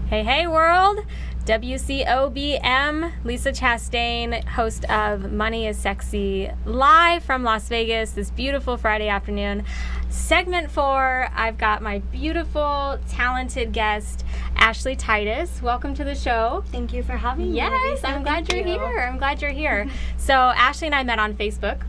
Hey, hey, world! WCOBM, Lisa Chastain, host of Money is Sexy, live from Las Vegas this beautiful Friday afternoon. Segment 4, I've got my beautiful, talented guest, Ashley Titus. Welcome to the show. Thank you for having me. Yes, I'm glad you're here. So Ashley and I met on Facebook,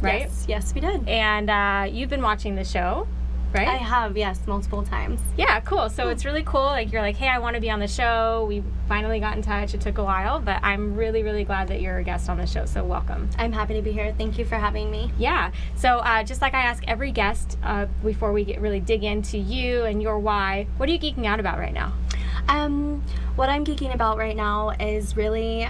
right? Yes, we did. And you've been watching the show, right? I have, yes, multiple times. Yeah, cool. So it's really cool. Like, you're like, hey, I want to be on the show. We finally got in touch. It took a while, but I'm really, really glad that you're a guest on the show. So welcome. I'm happy to be here. Thank you for having me. Yeah. So just like I ask every guest before we really dig into you and your why, what are you geeking out about right now? What I'm geeking about right now is really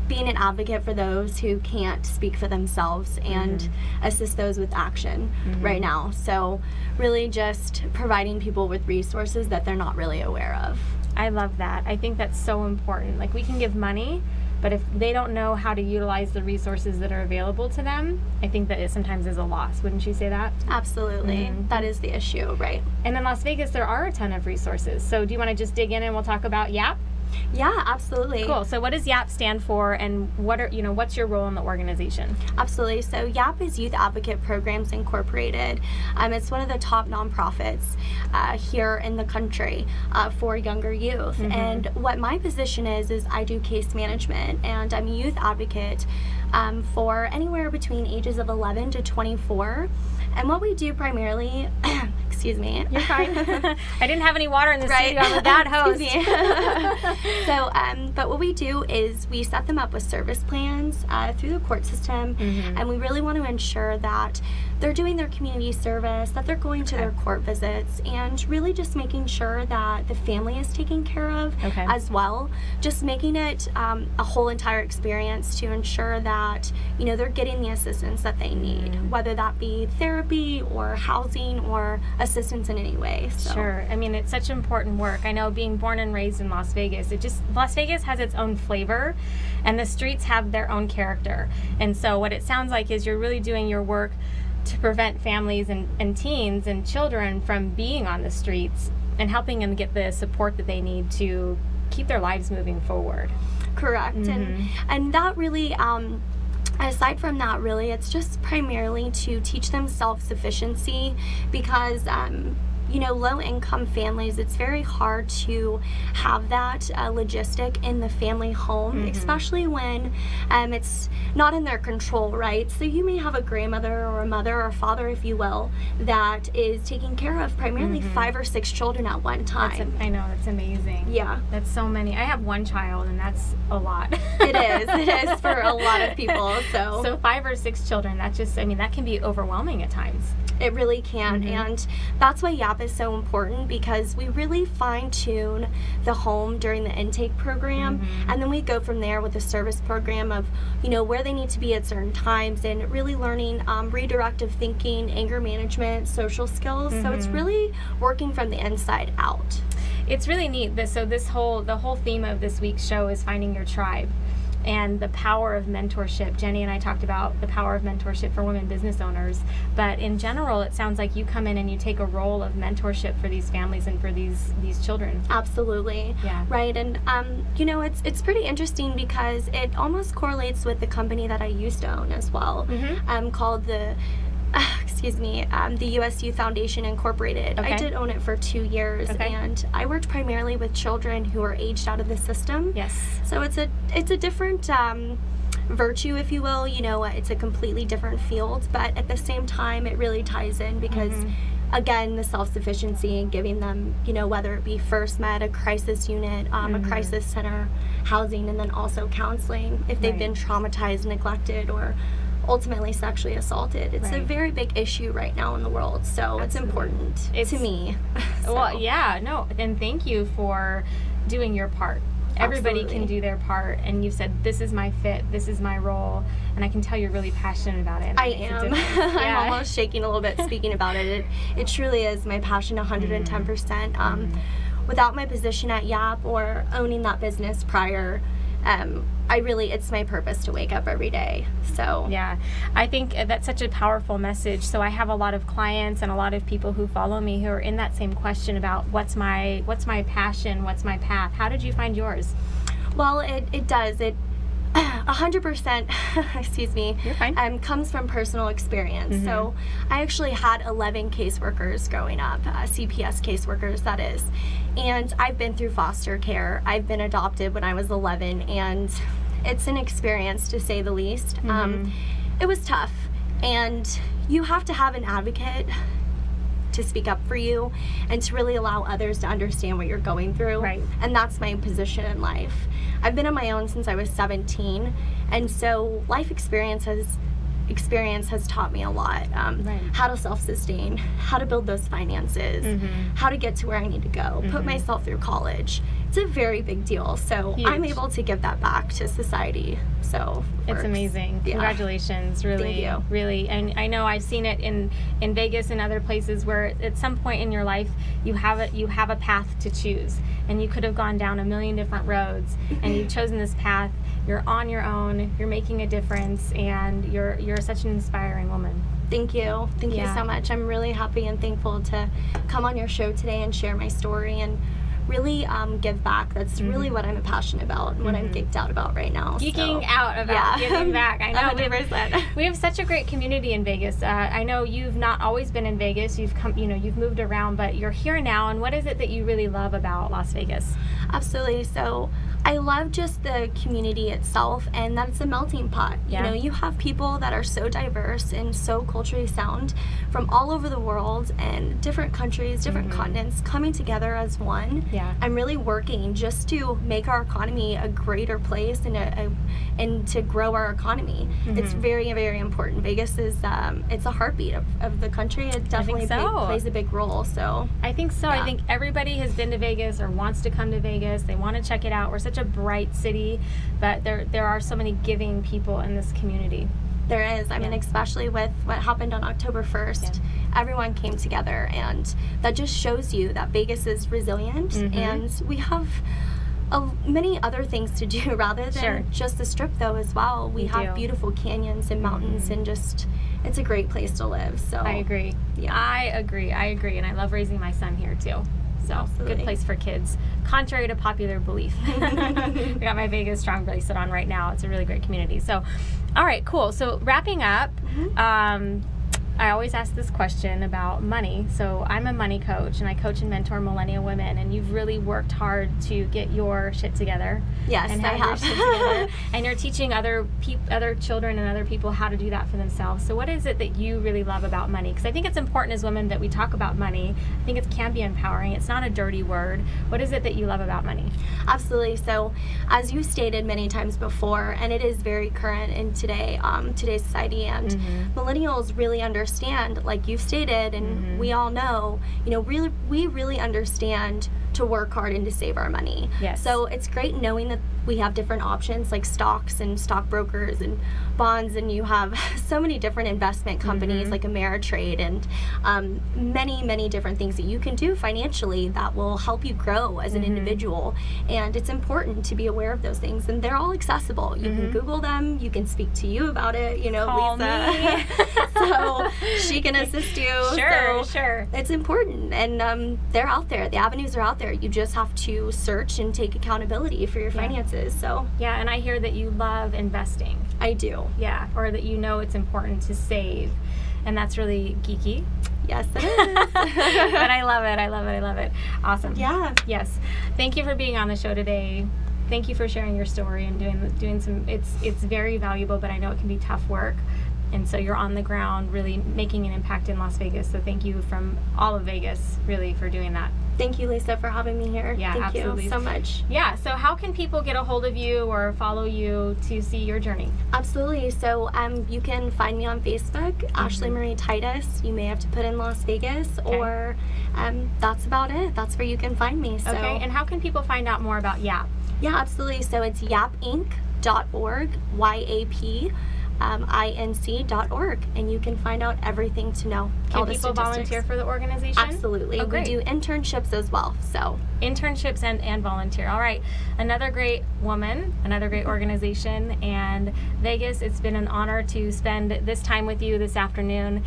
being an advocate for those who can't speak for themselves and assist those with action right now. So really just providing people with resources that they're not really aware of. I love that. I think that's so important. Like, we can give money, but if they don't know how to utilize the resources that are available to them, I think that it sometimes is a loss. Wouldn't you say that? Absolutely. That is the issue, right? And in Las Vegas, there are a ton of resources. So do you want to just dig in and we'll talk about YAP? Yeah, absolutely. Cool. So what does YAP stand for, and what's your role in the organization? Absolutely. So YAP is Youth Advocate Programs Incorporated. It's one of the top nonprofits here in the country for younger youth. And what my position is I do case management, and I'm a youth advocate for anywhere between ages of 11 to 24. And what we do primarily, excuse me. You're fine. I didn't have any water in the studio. I'm a bad host. So, but what we do is we set them up with service plans through the court system, and we really want to ensure that they're doing their community service, that they're going to their court visits, and really just making sure that the family is taken care of as well. Just making it a whole entire experience to ensure that, they're getting the assistance that they need, whether that be therapy or housing or assistance in any way. So. Sure. I mean, it's such important work. I know, being born and raised in Las Vegas, Las Vegas has its own flavor, and the streets have their own character. And so what it sounds like is you're really doing your work to prevent families and teens and children from being on the streets and helping them get the support that they need to keep their lives moving forward. Correct. And that really, aside from that, really, it's just primarily to teach them self-sufficiency, because low-income families, it's very hard to have that logistic in the family home, especially when it's not in their control, right? So you may have a grandmother or a mother or father, if you will, that is taking care of primarily 5 or 6 children at one time. I know, that's amazing. Yeah. That's so many. I have one child, and that's a lot. It is for a lot of people. So 5 or 6 children, that can be overwhelming at times. It really can, and that's why YAP is so important, because we really fine-tune the home during the intake program, and then we go from there with a service program of, where they need to be at certain times, and really learning redirective thinking, anger management, social skills. So it's really working from the inside out. It's really neat. The whole theme of this week's show is finding your tribe and the power of mentorship. Jenny and I talked about the power of mentorship for women business owners, but in general, it sounds like you come in and you take a role of mentorship for these families and for these children. Absolutely. Yeah. Right. And it's pretty interesting, because it almost correlates with the company that I used to own as well, called the U.S. Youth Foundation Incorporated. I did own it for 2 years, and I worked primarily with children who are aged out of the system. Yes. So it's a different virtue, if you will. It's a completely different field, but at the same time, it really ties in, because again, the self-sufficiency and giving them, whether it be first med, a crisis unit, a crisis center, housing, and then also counseling if they've been traumatized, neglected, or ultimately sexually assaulted. It's a very big issue right now in the world, so it's important to me. Well, yeah, no, and thank you for doing your part. Everybody can do their part, and you said, this is my fit, this is my role, and I can tell you're really passionate about it. I am. I'm almost shaking a little bit speaking about it. It truly is my passion, 110%. Without my position at YAP or owning that business prior, it's my purpose to wake up every day. So yeah, I think that's such a powerful message. So I have a lot of clients and a lot of people who follow me who are in that same question about what's my passion, what's my path. How did you find yours? Well, it does. It 100%, excuse me, You're fine. Comes from personal experience. So I actually had 11 caseworkers growing up, CPS caseworkers, that is. And I've been through foster care. I've been adopted when I was 11, and it's an experience, to say the least. It was tough, and you have to have an advocate to speak up for you and to really allow others to understand what you're going through. Right. And that's my position in life. I've been on my own since I was 17, and so life experience has taught me a lot. How to self-sustain, how to build those finances, how to get to where I need to go, put myself through college. It's a very big deal. So Huge. I'm able to give that back to society. So it's amazing. Yeah. Congratulations, really. Thank you. Really. And I know I've seen it in Vegas and other places where at some point in your life you have a path to choose, and you could have gone down a million different roads, and you've chosen this path. You're on your own, you're making a difference, and you're such an inspiring woman. Thank you. Thank you so much. I'm really happy and thankful to come on your show today and share my story and really give back. That's really what I'm passionate about and what I'm geeked out about right now. Geeking out about giving back. I know 100%. we have such a great community in Vegas. I know you've not always been in Vegas. You've come, you've moved around, but you're here now. And what is it that you really love about Las Vegas? Absolutely. So I love just the community itself, and that it's a melting pot. Yeah. You have people that are so diverse and so culturally sound from all over the world and different countries, different continents coming together as one. Yeah. I'm really working just to make our economy a greater place and to grow our economy. It's very, very important. Vegas is it's a heartbeat of the country. It definitely plays a big role. So I think so. Yeah. I think everybody has been to Vegas or wants to come to Vegas. They want to check it out. We're such a bright city, but there are so many giving people in this community. There is. I mean, especially with what happened on October 1st, everyone came together, and that just shows you that Vegas is resilient, and we have many other things to do rather than just the Strip, though, as well. We have beautiful canyons and mountains, and just, it's a great place to live. So I agree. Yeah. I agree, and I love raising my son here, too. So, Absolutely. Good place for kids, contrary to popular belief. I got my Vegas Strong bracelet on right now. It's a really great community. So, all right, cool. So, wrapping up, I always ask this question about money. So I'm a money coach, and I coach and mentor millennial women, and you've really worked hard to get your shit together. Yes, and I have. your shit together. And you're teaching other children and other people how to do that for themselves. So what is it that you really love about money? Because I think it's important as women that we talk about money. I think it can be empowering. It's not a dirty word. What is it that you love about money? Absolutely. So as you stated many times before, and it is very current in today's society, and millennials really understand, like you've stated, and we all know, we really understand to work hard and to save our money. Yes. So it's great knowing that we have different options like stocks and stockbrokers and bonds, and you have so many different investment companies like Ameritrade and many different things that you can do financially that will help you grow as an individual. And it's important to be aware of those things, and they're all accessible. You can Google them, you can speak to you about it, Call Lisa. me. So she can assist you. Sure. It's important, and they're out there. The avenues are out there. You just have to search and take accountability for your finances. So yeah, and I hear that you love investing. I do. Yeah, or that it's important to save, and that's really geeky. Yes, it is. But I love it. Awesome. Yeah. Yes. Thank you for being on the show today. Thank you for sharing your story and doing some. It's very valuable, but I know it can be tough work. And so you're on the ground really making an impact in Las Vegas. So thank you from all of Vegas really for doing that. Thank you, Lisa, for having me here. Yeah, Thank absolutely. you so much. Yeah, so how can people get a hold of you or follow you to see your journey? Absolutely. So you can find me on Facebook, Ashley Marie Titus. You may have to put in Las Vegas, or that's about it. That's where you can find me. So. Okay, and how can people find out more about YAP? Yeah, absolutely. So it's yapinc.org, YAP. inc.org, and you can find out everything to know all Can the people statistics. volunteer for the organization? Absolutely. Oh, We great. do internships as well. So Internships and volunteer. All right. Another great woman, another great organization. And Vegas, it's been an honor to spend this time with you this afternoon.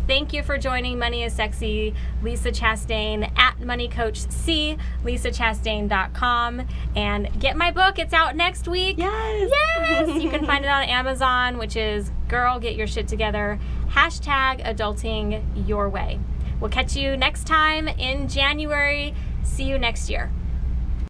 Thank you for joining Money is Sexy, Lisa Chastain at Money Coach C, lisachastain.com. And get my book. It's out next week. yes. Yes! You can find it on Amazon, which is Girl, Get Your Shit Together. #adulting your way. We'll catch you next time in January. See you next year.